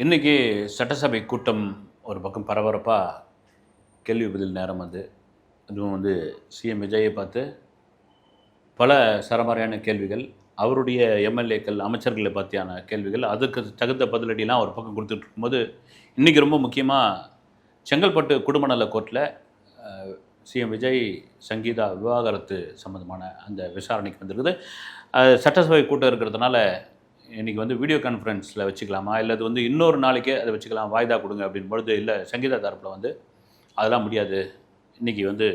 இன்றைக்கி சட்டசபை கூட்டம் ஒரு பக்கம் பரபரப்பாக கேள்வி பதில் நேரம் அதுவும் சிஎம் விஜயை பார்த்து பல சரமாரியான கேள்விகள், அவருடைய எம்எல்ஏக்கள் அமைச்சர்களை பற்றியான கேள்விகள், அதுக்கு தகுந்த பதிலடிலாம் ஒரு பக்கம் கொடுத்துட்டு இருக்கும்போது இன்றைக்கி ரொம்ப முக்கியமாக செங்கல்பட்டு குடும்ப நல கோர்ட்டில் சிஎம் விஜய் சங்கீதா விவாகரத்து சம்மந்தமான அந்த விசாரணைக்கு வந்திருக்குது. சட்டசபை கூட்டம் இருக்கிறதுனால இன்றைக்கி வீடியோ கான்ஃபரன்ஸில் வச்சுக்கலாமா, இல்லை அது இன்னொரு நாளைக்கே அதை வச்சுக்கலாம், வாய்தா கொடுங்க அப்படின்னு பொழுது, இல்லை சங்கீதா தரப்பில் அதெல்லாம் முடியாது, இன்றைக்கி அந்த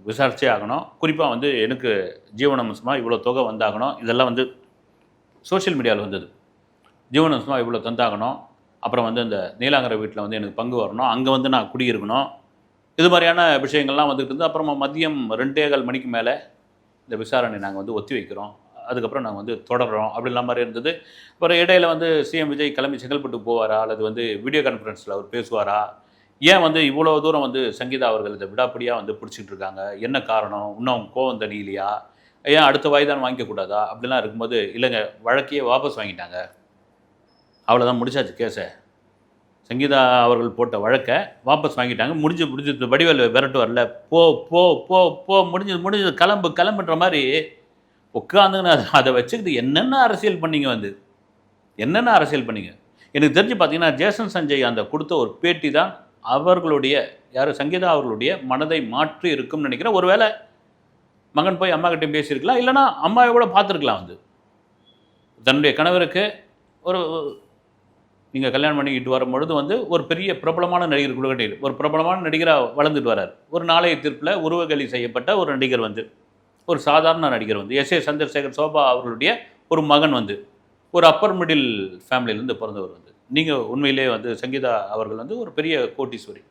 விசாரிச்சே ஆகணும், குறிப்பாக எனக்கு ஜீவனாம்சமாக இவ்வளோ தொகை வந்தாகணும், இதெல்லாம் சோஷியல் மீடியாவில் வந்தது, ஜீவனாம்சமாக இவ்வளோ தந்தாகணும், அப்புறம் அந்த நீலாங்கரை வீட்டில் எனக்கு பங்கு வரணும், அங்கே நான் குடியிருக்கணும், இது மாதிரியான விஷயங்கள்லாம் வந்துட்டு இருந்து, அப்புறமா மதியம் 2:15 மணிக்கு மேலே இந்த விசாரணை நாங்கள் ஒத்தி வைக்கிறோம், அதுக்கப்புறம் நாங்கள் தொடர்றோம் அப்படிலாம் மாதிரி இருந்தது. அப்புறம் இடையில் சிஎம் விஜய் கிளம்பி செங்கல்பட்டு போவாரா, அல்லது வீடியோ கான்ஃபரன்ஸில் அவர் பேசுவாரா, ஏன் இவ்வளோ தூரம் சங்கீதா அவர்கள் இதை விடாப்படியாக பிடிச்சிட்டு இருக்காங்க, என்ன காரணம், இன்னும் கோவம் தனியிலையா, ஏன் அடுத்த வாய்தான் வாங்கிக்கக்கூடாதா அப்படிலாம் இருக்கும்போது, இல்லைங்க வழக்கையே வாபஸ் வாங்கிட்டாங்க, அவ்வளோதான், முடிச்சாச்சு கேஸை, சங்கீதா அவர்கள் போட்ட வழக்கை வாபஸ் வாங்கிட்டாங்க, முடிஞ்சு வடிவேல் விரட்டு வரல, போ போ போ போ முடிஞ்சது கிளம்புன்ற மாதிரி உட்காந்துங்கன்னு அதை வச்சுக்கிட்டு என்னென்ன அரசியல் பண்ணிங்க என்னென்ன அரசியல் பண்ணிங்க. எனக்கு தெரிஞ்சு பார்த்தீங்கன்னா ஜேசன் சஞ்சய் அந்த கொடுத்த ஒரு பேட்டி தான் அவர்களுடைய சங்கீதா அவர்களுடைய மனதை மாற்றி இருக்கும்னு நினைக்கிறேன். ஒருவேளை மகன் போய் அம்மா கிட்டே பேசியிருக்கலாம், இல்லைனா அம்மாவை கூட பார்த்துருக்கலாம். தன்னுடைய கணவருக்கு நீங்கள் கல்யாணம் பண்ணிக்கிட்டு வரும்பொழுது ஒரு பெரிய பிரபலமான நடிகர் கொடுக்கட்டீர், ஒரு பிரபலமான நடிகராக வளர்ந்துட்டு வர்றார். ஒரு நாளைய தீர்ப்பில் உருவகலி செய்யப்பட்ட ஒரு நடிகர் ஒரு சாதாரண நடிகர் எஸ்.ஏ. சந்திரசேகர் சோபா அவர்களுடைய ஒரு மகன் ஒரு அப்பர் மிடில் ஃபேமிலியிலேருந்து பிறந்தவர். நீங்கள் உண்மையிலே சங்கீதா அவர்கள் ஒரு பெரிய கோட்டீஸ்வரி,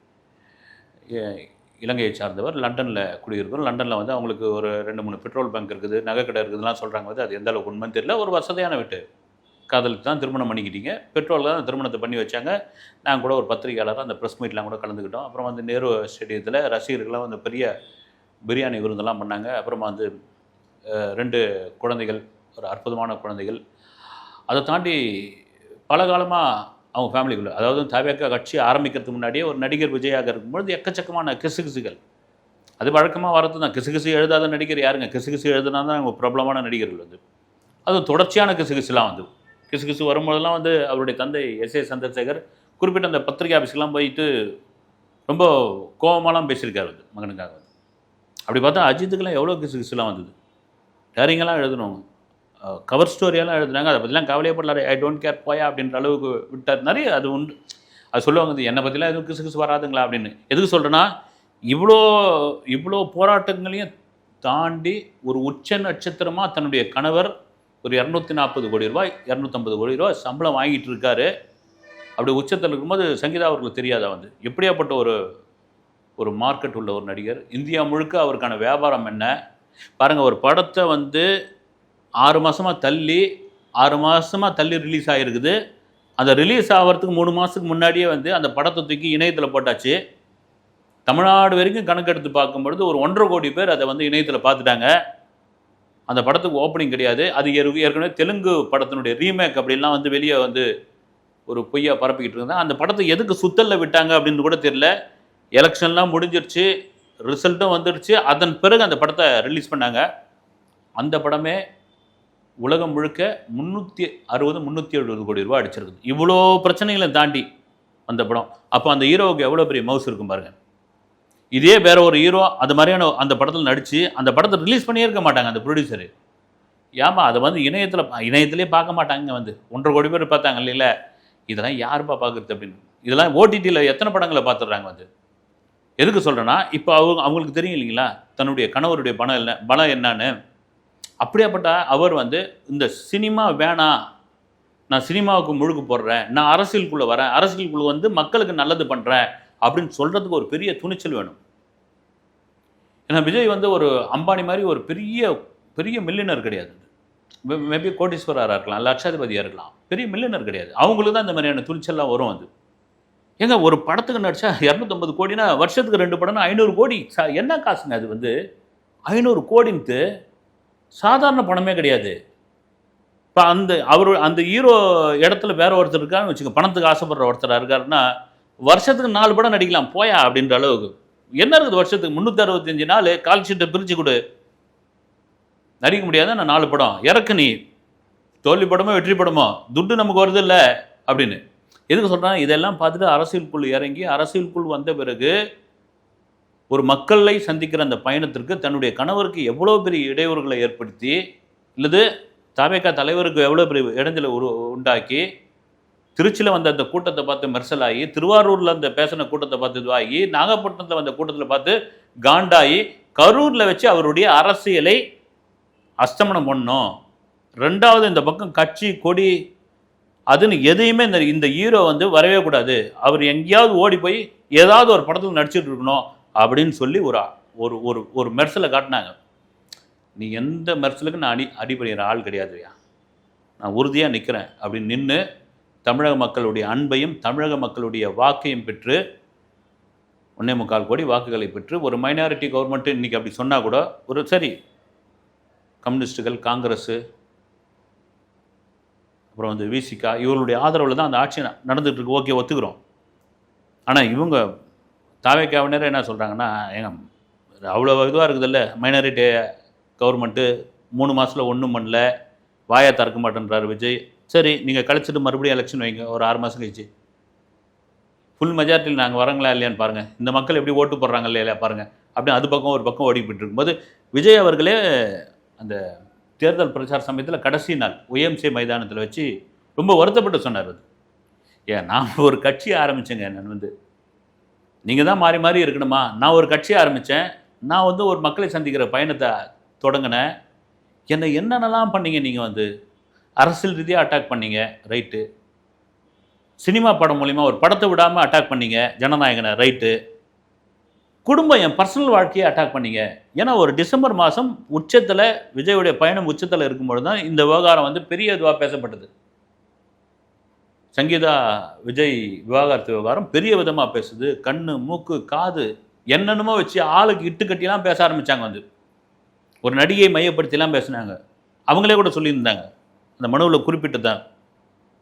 இலங்கையை சார்ந்தவர், லண்டனில் குடியிருக்கிறோம். லண்டனில் அவங்களுக்கு ஒரு 2-3 பெட்ரோல் பங்க் இருக்குது, நகை கடை இருக்குதுலாம் சொல்கிறாங்க. அது எந்த அளவுக்கு உண்மைன்னு தெரியல. ஒரு வசதியான வீட்டு, காதலுக்கு தான் திருமணம் பண்ணிக்கிட்டீங்க, பெட்ரோலில் தான் திருமணத்தை பண்ணி வச்சாங்க. நாங்கள் கூட ஒரு பத்திரிகையாளராக அந்த ப்ரெஸ் மீட்லாம் கூட கலந்துக்கிட்டோம். அப்புறம் நேரு ஸ்டேடியத்தில் ரசிகர்கள்லாம் பெரிய பிரியாணி விருந்தெல்லாம் பண்ணாங்க. அப்புறமா 2 குழந்தைகள், ஒரு அற்புதமான குழந்தைகள். அதை தாண்டி பல காலமாக அவங்க ஃபேமிலிக்குள்ளே, அதாவது தவேக கட்சி ஆரம்பிக்கிறதுக்கு முன்னாடியே ஒரு நடிகர் விஜயாக இருக்கும்பொழுது எக்கச்சக்கமான கிசுகிசுகள், அது வழக்கமாக வரது தான். கிசுகிசு எழுதாத நடிகர் யாருங்க, கிசுகிசு எழுதுனா தான் அவங்க பிரபலமான நடிகர்கள். அதுவும் தொடர்ச்சியான கிசுகிசுலாம் கிசுகிசு வரும்போதெல்லாம் அவருடைய தந்தை எஸ்.ஏ. சந்திரசேகர் குறிப்பிட்ட அந்த பத்திரிகை ஆஃபீஸ்க்கெலாம் போயிட்டு ரொம்ப கோபமாலாம் பேசியிருக்காரு மகனுக்காக. அப்படி பார்த்தா அஜித்துக்கெல்லாம் எவ்வளோ கிசுகிசுலாம் டேரிங்கெல்லாம் எழுதணும், கவர் ஸ்டோரியெல்லாம் எழுதுனாங்க, அதை பற்றிலாம் கவலையே படல, ஐ டோன்ட் கேர் போயா அப்படின்ற அளவுக்கு விட்டார். நிறைய அது உண்டு. அது சொல்லுவாங்க, என்னை பற்றிலாம் எதுவும் கிசுகிசு வராதுங்களா அப்படின்னு. எதுக்கு சொல்கிறேன்னா, இவ்வளோ போராட்டங்களையும் தாண்டி ஒரு உச்ச நட்சத்திரமாக தன்னுடைய கணவர் ஒரு 240 கோடி ரூபாய் 250 கோடி ரூபாய் சம்பளம் வாங்கிட்டு இருக்காரு. அப்படி உச்சத்தில் இருக்கும்போது சங்கீதா அவர்களுக்கு தெரியாதா எப்படியாப்பட்ட ஒரு மார்க்கெட் உள்ள ஒரு நடிகர், இந்தியா முழுக்க அவருக்கான வியாபாரம் என்ன பாருங்கள். ஒரு படத்தை 6 மாதமாக தள்ளி ரிலீஸ் ஆகிருக்குது. அந்த ரிலீஸ் ஆகிறதுக்கு 3 மாதத்துக்கு முன்னாடியே அந்த படத்தை தூக்கி இணையத்தில் போட்டாச்சு. தமிழ்நாடு வரைக்கும் கணக்கெடுத்து பார்க்கும்பொழுது ஒரு 1.5 கோடி பேர் அதை இணையத்தில் பார்த்துட்டாங்க. அந்த படத்துக்கு ஓப்பனிங் கிடையாது. அது ஏற்கனவே தெலுங்கு படத்தினுடைய ரீமேக் அப்படின்லாம் வெளியே ஒரு பொய்யா பரப்பிக்கிட்டு இருந்தாங்க. அந்த படத்தை எதுக்கு சுத்தலில் விட்டாங்க அப்படின்னு கூட தெரியல. எலெக்ஷன்லாம் முடிஞ்சிருச்சு, ரிசல்ட்டும் வந்துடுச்சு. அதன் பிறகு அந்த படத்தை ரிலீஸ் பண்ணாங்க. அந்த படமே உலகம் முழுக்க 360-370 கோடி ரூபா அடிச்சிருக்குது. இவ்வளோ பிரச்சனைகளை தாண்டி அந்த படம். அப்போ அந்த ஹீரோவுக்கு எவ்வளோ பெரிய மவுஸ் இருக்கும் பாருங்கள். இதே வேற ஒரு ஹீரோ அது மாதிரியான அந்த படத்தில் நடித்து அந்த படத்தை ரிலீஸ் பண்ணியே இருக்க மாட்டாங்க அந்த ப்ரொடியூசரு. ஏமா அதை இணையத்திலே பார்க்க மாட்டாங்க. 1.5 கோடி பேர் பார்த்தாங்க இல்லைல்ல, இதெல்லாம் யாருப்பா பார்க்குறது அப்படின்னு. இதெல்லாம் ஓடிடியில் எத்தனை படங்களை பார்த்துடுறாங்க. எதுக்கு சொல்கிறேன்னா, இப்போ அவங்களுக்கு தெரியும் இல்லைங்களா தன்னுடைய கணவருடைய பலம் என்னன்னு. அப்படியாப்பட்ட அவர் இந்த சினிமா வேணாம், நான் சினிமாவுக்கு முழுக்க போடுறேன், நான் அரசியலுக்குள்ளே வரேன், அரசியலுக்குள்ளே மக்களுக்கு நல்லது பண்ணுறேன் அப்படின்னு சொல்கிறதுக்கு ஒரு பெரிய துணிச்சல் வேணும். ஏன்னா விஜய் ஒரு அம்பானி மாதிரி ஒரு பெரிய மில்லியனர் கிடையாது. மேபி கோட்டீஸ்வரராக இருக்கலாம், லட்சாதிபதியாக இருக்கலாம், பெரிய மில்லியனர் கிடையாது. அவங்களுக்கு தான் இந்த மாதிரியான துணிச்சல்லாம் வரும். ஏங்க ஒரு படத்துக்கு நடிச்சா 250 கோடினா வருஷத்துக்கு 2 படம்னா 500 கோடி என்ன காசுங்க. அது 500 கோடின்ட்டு சாதாரண பணமே கிடையாது. இப்போ அந்த ஹீரோ இடத்துல வேற ஒருத்தர் இருக்காருன்னு வச்சுக்கோங்க, பணத்துக்கு ஆசைப்படுற ஒருத்தராக இருக்காருன்னா வருஷத்துக்கு 4 படம் நடிக்கலாம் போயா அப்படின்ற அளவுக்கு. என்ன இருக்குது வருஷத்துக்கு 365 நாள் கால் ஷீட்டை பிரித்து கொடு, நடிக்க முடியாத நான் 4 படம் இறக்கு, நீ தோல்வி படமோ வெற்றி படமோ துட்டு நமக்கு வருது இல்லை அப்படின்னு. எதுக்கு சொல்கிறேன்? இதெல்லாம் பார்த்துட்டு அரசியலுக்குள் இறங்கி அரசியலுக்குள் வந்த பிறகு ஒரு மக்களை சந்திக்கிற அந்த பயணத்திற்கு தன்னுடைய கணவருக்கு எவ்வளோ பெரிய இடையூறுகளை ஏற்படுத்தி, இல்லது தவேகா தலைவருக்கு எவ்வளோ பெரிய இடைஞ்சலை உண்டாக்கி, திருச்சியில் வந்த அந்த கூட்டத்தை பார்த்து மெர்சலாகி, திருவாரூரில் அந்த பேசின கூட்டத்தை பார்த்து இதுவாகி, நாகப்பட்டினத்தில் வந்த கூட்டத்தில் பார்த்து காண்டாகி, கரூரில் வச்சு அவருடைய அரசியலை அஸ்தமனம் பண்ணோம். 2வது இந்த பக்கம் கட்சி கொடி அதுன்னு எதையுமே இந்த ஹீரோ வந்து வரவே கூடாது, அவர் எங்கேயாவது ஓடி போய் ஏதாவது ஒரு படத்தில் நடிச்சுட்டு இருக்கணும் அப்படின்னு சொல்லி ஒரு ஒரு ஒரு ஒரு மெர்சலை காட்டினாங்க. நீ எந்த மெர்சலுக்கு நான் அடிபடுகிற ஆள் கிடையாதுயா, நான் உறுதியாக நிற்கிறேன் அப்படின்னு நின்று தமிழக மக்களுடைய அன்பையும் தமிழக மக்களுடைய வாக்கையும் பெற்று 1.25 கோடி வாக்குகளை பெற்று ஒரு மைனாரிட்டி கவர்மெண்ட்டு இன்றைக்கி அப்படி சொன்னால் கூட ஒரு சரி, கம்யூனிஸ்ட்டுகள், காங்கிரஸ், அப்புறம் வந்து விசிகா இவர்களுடைய ஆதரவில் தான் அந்த ஆட்சி நடந்துகிட்டு இருக்கு, ஓகே ஒத்துக்கிறோம். ஆனால் இவங்க தாவேக்காவினர் என்ன சொல்கிறாங்கன்னா, ஏங்க அவ்வளோ இதுவாக இருக்குதில்ல மைனாரிட்டி கவர்மெண்ட்டு 3 மாதத்தில் ஒன்றும் பண்ணல, வாயை திறக்க மாட்டேன்றார் விஜய். சரி, நீங்கள் கழிச்சிட்டு மறுபடியும் எலெக்ஷன் வைங்க ஒரு 6 மாதம் கழிச்சு, ஃபுல் மெஜாரிட்டியில் நாங்கள் வரோங்களா இல்லையான்னு பாருங்கள், இந்த மக்கள் எப்படி ஓட்டு போடுறாங்க இல்லையா பாருங்கள் அப்படின்னு அது பக்கம் ஒரு பக்கம் ஓடிக்கிட்டு இருக்கும்போது விஜய் அவர்களே அந்த தேர்தல் பிரச்சார சமயத்தில் கடைசி நாள் ஒய்எம்சி மைதானத்தில் வச்சு ரொம்ப வருத்தப்பட்டு சொன்னார். அது ஏன் நான் ஒரு கட்சி ஆரம்பித்தேங்க, நான் வந்து நீங்கள் தான் மாறி மாறி இருக்கணுமா, நான் ஒரு கட்சி ஆரம்பித்தேன், நான் வந்து ஒரு மக்களை சந்திக்கிற பயணத்தை தொடங்கினேன், என்னை என்னென்னலாம் பண்ணீங்க, நீங்கள் வந்து அரசியல் ரீதியாக அட்டாக் பண்ணீங்க, ரைட்டு, சினிமா படம் மூலிமா ஒரு படத்தை விடாமல் அட்டாக் பண்ணீங்க ஜனநாயகனை, ரைட்டு, குடும்பம் என் பர்சனல் வாழ்க்கையை அட்டாக் பண்ணீங்க. ஏன்னா ஒரு டிசம்பர் மாதம் உச்சத்தில் விஜயுடைய பயணம் உச்சத்தில் இருக்கும்பொழுது தான் இந்த விவகாரம் வந்து பெரிய இதுவாக பேசப்பட்டது. சங்கீதா விஜய் விவகாரத்து விவகாரம் பெரிய விதமாக பேசுது, கண்ணு மூக்கு காது என்னென்னமோ வச்சு ஆளுக்கு இட்டு கட்டிலாம் பேச ஆரம்பித்தாங்க. வந்து ஒரு நடிகை மையப்படுத்திலாம் பேசினாங்க, அவங்களே கூட சொல்லியிருந்தாங்க அந்த மனுவில் குறிப்பிட்டு தான்,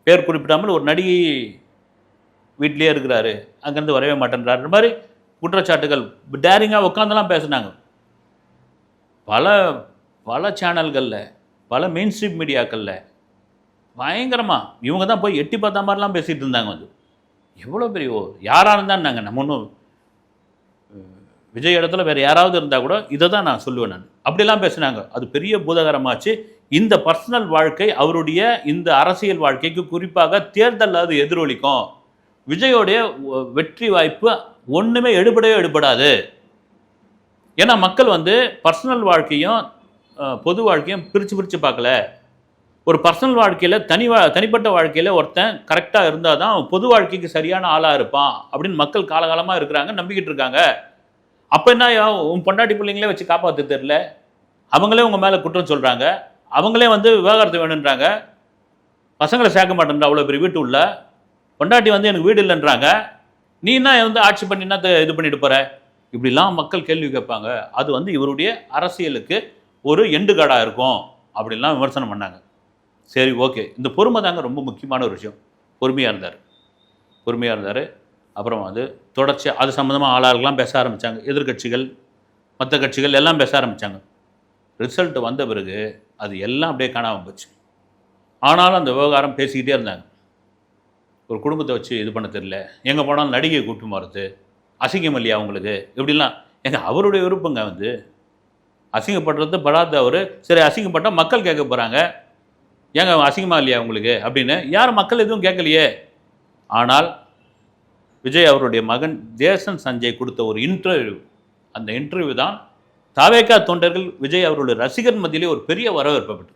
பேர் குறிப்பிடாமல் ஒரு நடிகை வீட்டிலே இருக்கிறாரு, அங்கேருந்து வரவே மாட்டேன்றாரு மாதிரி குற்றச்சாட்டுகள் டேரிங்காக உட்காந்துலாம் பேசினாங்க. பல பல சேனல்களில், பல மெயின் ஸ்ட்ரீம் மீடியாக்களில் பயங்கரமாக இவங்க தான் போய் எட்டி பார்த்தா மாதிரிலாம் பேசிகிட்டு இருந்தாங்க. வந்து எவ்வளோ பெரிய யாராக இருந்தான்னாங்க, நம்ம ஒன்றும் விஜய் இடத்துல வேறு யாராவது இருந்தால் கூட இதை தான் நான் சொல்லுவேன் நான், அப்படிலாம் பேசினாங்க. அது பெரிய பூதகரமாச்சு. இந்த பர்சனல் வாழ்க்கை அவருடைய இந்த அரசியல் வாழ்க்கைக்கு குறிப்பாக தேர்தல் அது எதிரொலிக்கும். விஜயோடைய வெற்றி வாய்ப்பு ஒன்றுமே எடுபடாது. ஏன்னா மக்கள் வந்து பர்சனல் வாழ்க்கையும் பொது வாழ்க்கையும் பிரித்து பார்க்கல. ஒரு பர்சனல் வாழ்க்கையில் தனிப்பட்ட வாழ்க்கையில் ஒருத்தன் கரெக்டாக இருந்தால் தான் பொது வாழ்க்கைக்கு சரியான ஆளாக இருப்பான் அப்படின்னு மக்கள் காலகாலமாக இருக்கிறாங்க, நம்பிக்கிட்டு இருக்காங்க. அப்போ என்ன, உன் பொண்டாட்டி பிள்ளைங்களே வச்சு காப்பாற்ற தெரில, அவங்களே உங்கள் மேலே குற்றம் சொல்கிறாங்க, அவங்களே வந்து விவாகரத்து வேணுன்றாங்க, பசங்களை சேர்க்க மாட்டேன்ற அவ்வளோ பெரிய வீட்டு உள்ள பொண்டாட்டி வந்து எனக்கு வீடு இல்லைன்றாங்க, நீ என்ன வந்து ஆட்சி பண்ணினா இது பண்ணிட்டு போகிற, இப்படிலாம் மக்கள் கேள்வி கேட்பாங்க. அது வந்து இவருடைய அரசியலுக்கு ஒரு எண்டுகாடாக இருக்கும் அப்படின்லாம் விமர்சனம் பண்ணாங்க. சரி, ஓகே, இந்த பொறுமை தாங்க ரொம்ப முக்கியமான ஒரு விஷயம். பொறுமையாக இருந்தார். அப்புறம் வந்து தொடர்ச்சி அது சம்மந்தமாக ஆளாளர்கள்லாம் பேச ஆரம்பித்தாங்க, எதிர்கட்சிகள் மற்ற கட்சிகள் எல்லாம் பேச ஆரம்பித்தாங்க. ரிசல்ட் வந்த பிறகு அது எல்லாம் அப்படியே காணாமல் போச்சு. ஆனாலும் அந்த விவகாரம் பேசிக்கிட்டே இருந்தாங்க. ஒரு குடும்பத்தை வச்சு இது பண்ண தெரியல, எங்கே போனாலும் நடிகை கூட்டு மாறுது, அசிங்கம் இல்லையா அவங்களுக்கு, இப்படிலாம். அவருடைய விருப்பங்க, வந்து அசிங்கப்படுறது படாத அவர். சரி, அசிங்கப்பட்டால் மக்கள் கேட்க போகிறாங்க, ஏங்க அசிங்கமாக இல்லையா உங்களுக்கு அப்படின்னு. யாரும் மக்கள் எதுவும் கேட்கலையே. ஆனால் விஜய் அவருடைய மகன் ஜேசன் சஞ்சய் கொடுத்த ஒரு இன்டர்வியூ, அந்த இன்டர்வியூ தான் தாவேகா தொண்டர்கள் விஜய் அவருடைய ரசிகர் மத்தியிலே ஒரு பெரிய வரவேற்பு பெற்று,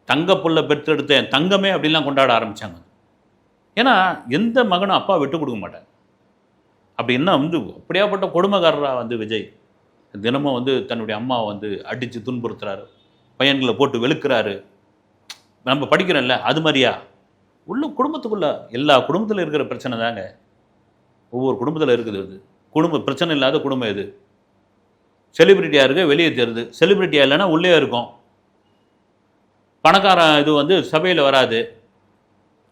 தங்க புள்ள பெற்றெடுத்த என் தங்கமே அப்படின்லாம் கொண்டாட ஆரம்பித்தாங்க. ஏன்னா எந்த மகனும் அப்பா விட்டு கொடுக்க மாட்டாங்க. அப்படி என்ன வந்து அப்படியாப்பட்ட கொடுமைக்காரராக வந்து விஜய் தினமும் வந்து தன்னுடைய அம்மாவை வந்து அடித்து துன்புறுத்துறாரு, பையன்களை போட்டு வெளுக்கிறாரு. நம்ம படிக்கிறோம்ல அது மாதிரியா உள்ள குடும்பத்துக்குள்ள எல்லா குடும்பத்தில் இருக்கிற பிரச்சனை தாங்க, ஒவ்வொரு குடும்பத்தில் இருக்குது. அது குடும்ப பிரச்சனை இல்லாத குடும்பம் எது? செலிபிரிட்டியாக இருக்க வெளியே தெரியுது, செலிபிரிட்டியாக இல்லைன்னா உள்ளே இருக்கும். பணக்காரன் இது வந்து சபையில் வராது,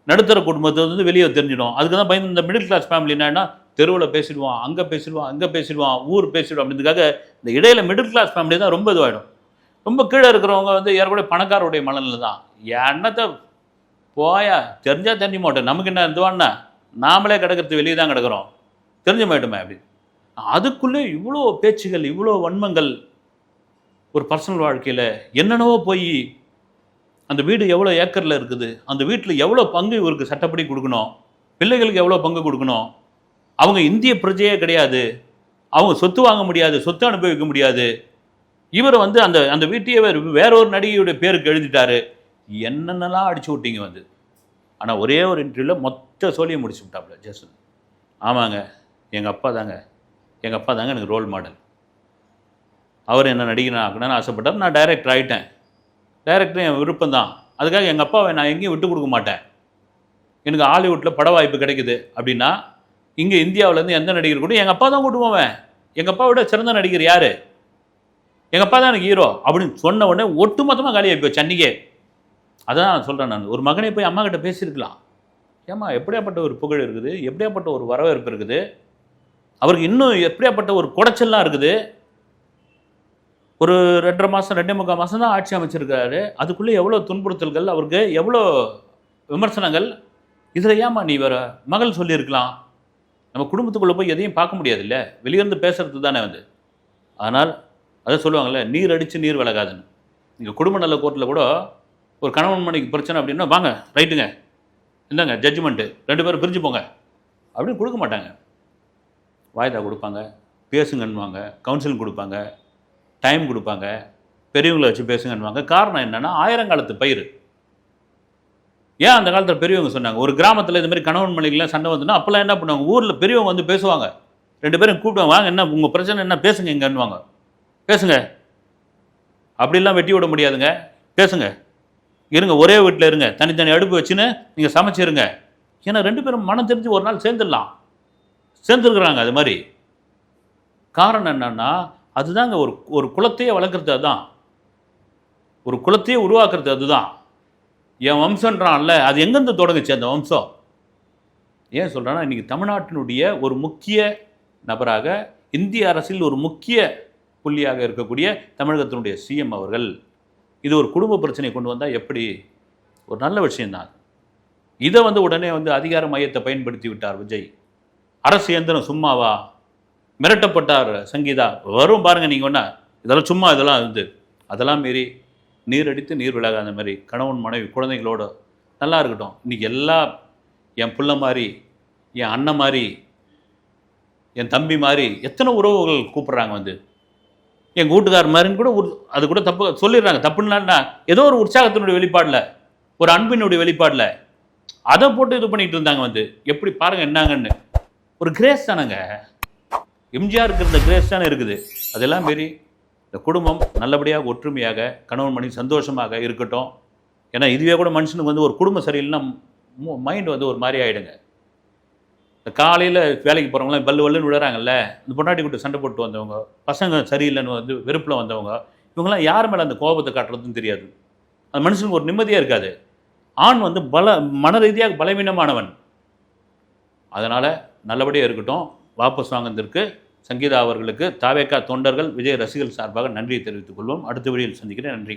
நடுத்தர குடும்பத்தை வந்து வெளியே தெரிஞ்சிடும். அதுக்கு தான் பயந்து இந்த மிடில் கிளாஸ் ஃபேமிலி என்னன்னா தெருவில் பேசிடுவான், அங்கே பேசிடுவான், அங்கே பேசிடுவான், ஊர் பேசிடுவான் அப்படின்றதுக்காக இந்த இடையில மிடில் கிளாஸ் ஃபேமிலி தான் ரொம்ப இதுவாகிடும். ரொம்ப கீழே இருக்கிறவங்க வந்து ஏற்கனவே பணக்காரருடைய மனநிலை தான். என்னத்தை போயா தெரிஞ்சால் தெரிஞ்ச மாட்டோம், நமக்கு என்ன இதுவான்னா நாமளே கிடக்கிறது வெளியே தான் கிடக்கிறோம், தெரிஞ்ச மாட்டோமே அப்படி. அதுக்குள்ளே இவ்வளோ பேச்சுகள், இவ்வளோ வன்மங்கள், ஒரு பர்சனல் வாழ்க்கையில் என்னென்னவோ போய் அந்த வீடு எவ்வளோ ஏக்கரில் இருக்குது, அந்த வீட்டில் எவ்வளோ பங்கு இவருக்கு சட்டப்படி கொடுக்கணும், பிள்ளைகளுக்கு எவ்வளோ பங்கு கொடுக்கணும், அவங்க இந்திய பிரஜையே கிடையாது, அவங்க சொத்து வாங்க முடியாது, சொத்து அனுபவிக்க முடியாது, இவர் வந்து அந்த அந்த வீட்டையே வேற ஒரு நடிகையுடைய பேருக்கு எழுதிட்டாரு, என்னென்னலாம் அடிச்சு விட்டீங்க வந்து. ஆனால் ஒரே ஒரு இன்டர்வியூவில் மொத்த சோழியை முடிச்சு விட்டாப்புல ஜேசன். ஆமாங்க, எங்கள் அப்பா தாங்க எனக்கு ரோல் மாடல். அவர் என்ன நடிகனாக ஆக்கணும்னு ஆசைப்பட்டார், நான் டைரக்டர் ஆகிட்டேன். டைரக்டர் என் விருப்பம் தான், அதுக்காக எங்கள் அப்பாவை நான் எங்கேயும் விட்டு கொடுக்க மாட்டேன். எனக்கு ஹாலிவுட்டில் பட வாய்ப்பு கிடைக்குது அப்படின்னா இங்கே இந்தியாவிலேருந்து எந்த நடிகர் கூட எங்கள் அப்பா தான் கூட்டு போவேன். எங்கள் அப்பாவை விட சிறந்த நடிகர் யார்? எங்கள் அப்பா தான் எனக்கு ஹீரோ அப்படின்னு சொன்ன உடனே ஒட்டு மொத்தமாக காலியாகி போய் சென்னைக்கே. அதான் நான் சொல்கிறேன், நான் ஒரு மகனை போய் அம்மா கிட்ட பேசியிருக்கலாம். ஏம்மா எப்படியாப்பட்ட ஒரு புகழ் இருக்குது, எப்படியாப்பட்ட ஒரு வரவேற்பு இருக்குது, அவருக்கு இன்னும் எப்படியாப்பட்ட ஒரு குடைச்சல்லாம் இருக்குது. ஒரு 2.5 மாதம் 2.25 மாதம் தான் ஆட்சி அமைச்சிருக்காரு, அதுக்குள்ளே எவ்வளோ துன்புறுத்தல்கள், அவருக்கு எவ்வளோ விமர்சனங்கள். இதில் ஏமா நீ வேற மகள் சொல்லியிருக்கலாம். நம்ம குடும்பத்துக்குள்ளே போய் எதையும் பார்க்க முடியாது இல்லை, வெளியிருந்து பேசுறது தானே வந்து. ஆனால் அதை சொல்லுவாங்கள்ல, நீர் அடித்து நீர் விலகாதுன்னு. நீங்கள் குடும்ப நல கோர்ட்டில் கூட ஒரு கணவன் மனைக்கு பிரச்சனை அப்படின்னா வாங்க ரைட்டுங்க இந்தாங்க ஜட்ஜ்மெண்ட்டு, 2 பேரும் பிரிஞ்சு போங்க அப்படின்னு கொடுக்க மாட்டாங்க. வாய்தா கொடுப்பாங்க, பேசுங்கன்னுவாங்க, கவுன்சிலிங் கொடுப்பாங்க, டைம் கொடுப்பாங்க, பெரியவங்களை வச்சு பேசுங்கன்னுவாங்க. காரணம் என்னென்னா ஆயிரங்காலத்து பயிர். ஏன் அந்த காலத்தில் பெரியவங்க சொன்னாங்க, ஒரு கிராமத்தில் இது மாதிரி கணவன் மனைவிலாம் சண்டை வந்துன்னா அப்போல்லாம் என்ன பண்ணுவாங்க, ஊரில் பெரியவங்க வந்து பேசுவாங்க, 2 பேரும் கூப்பிடுவாங்க, வாங்க என்ன உங்கள் பிரச்சனை என்ன பேசுங்க இங்கன்னுவாங்க. பேசுங்க, அப்படிலாம் வெட்டி விட முடியாதுங்க, பேசுங்க, இருங்க ஒரே வீட்டில் இருங்க, தனித்தனி அடுப்பு வச்சுன்னு நீங்கள் சமைச்சிருங்க. ஏன்னா 2 பேரும் மனம் தெரிஞ்சு ஒரு நாள் சேர்ந்துடலாம், சேர்ந்துருக்குறாங்க. அது மாதிரி காரணம் என்னன்னா அதுதாங்க ஒரு குலத்தையே வளர்க்குறது, அதுதான் ஒரு குலத்தையே உருவாக்குறது. அதுதான் என் வம்சன்றான்ல, அது எங்கேருந்து தொடங்குச்சு அந்த வம்சம்? ஏன் சொல்கிறேன்னா இன்றைக்கி தமிழ்நாட்டினுடைய ஒரு முக்கிய நபராக, இந்திய அரசில் ஒரு முக்கிய புள்ளியாக இருக்கக்கூடிய தமிழகத்தினுடைய சிஎம் அவர்கள் இது ஒரு குடும்ப பிரச்சனை கொண்டு வந்தால் எப்படி? ஒரு நல்ல விஷயம்தான். இதை வந்து உடனே வந்து அதிகார மையத்தை பயன்படுத்தி விட்டார் விஜய். அரசு இயந்திரம் சும்மாவா? மிரட்டப்பட்டார் சங்கீதா. வரும் பாருங்கள் நீங்கள் ஒன்றா, இதெல்லாம் சும்மா, இதெல்லாம் இருந்து அதெல்லாம் மீறி நீர் அடித்து நீர் விலகாத மாதிரி கணவன் மனைவி குழந்தைகளோடு நல்லா இருக்கட்டும். இன்றைக்கி எல்லாம் என் பிள்ளை மாதிரி, என் அண்ணன் மாதிரி, என் தம்பி மாதிரி எத்தனை உறவுகள் கூப்பிட்றாங்க வந்து, என் கூட்டுக்காரர் மாதிரின்னு கூட அது கூட தப்பு சொல்லிடுறாங்க. தப்புன்னா ஏதோ ஒரு உற்சாகத்தினுடைய வெளிப்பாடில், ஒரு அன்பினுடைய வெளிப்பாடில் அதை போட்டு இது பண்ணிகிட்டு இருந்தாங்க வந்து. எப்படி பாருங்கள் என்னங்கன்னு. ஒரு கிரேஸ் தானேங்க, எம்ஜிஆருக்கு இருந்த கிரேஸ் தானே இருக்குது. அதெல்லாம் மாரி இந்த குடும்பம் நல்லபடியாக ஒற்றுமையாக கணவன் மனைவி சந்தோஷமாக இருக்கட்டும். ஏன்னா இதுவே கூட மனுஷனுக்கு வந்து ஒரு குடும்பம் சரியில்லைன்னா மைண்ட் வந்து ஒரு மாதிரி ஆகிடுங்க. இந்த காலையில் வேலைக்கு போகிறவங்களாம் பல்லு வல்லுன்னு விடுறாங்கல்ல, இந்த பொண்டாட்டி கூட்டு சண்டை போட்டு வந்தவங்க, பசங்க சரியில்லைன்னு வந்து வெறுப்பில் வந்தவங்க, இவங்கெல்லாம் யார் மேலே அந்த கோபத்தை காட்டுறதுன்னு தெரியாது. அந்த மனுஷனுக்கு ஒரு நிம்மதியாக இருக்காது. ஆண் வந்து மன ரீதியாக பலவீனமானவன். அதனால் நல்லபடியாக இருக்கட்டும். வாபஸ் வாங்கினதற்கு சங்கீதா அவர்களுக்கு தாவேகா தொண்டர்கள், விஜய் ரசிகர்கள் சார்பாக நன்றியை தெரிவித்துக் கொள்வோம். அடுத்த வீடியோவில் சந்திக்கிறேன். நன்றி.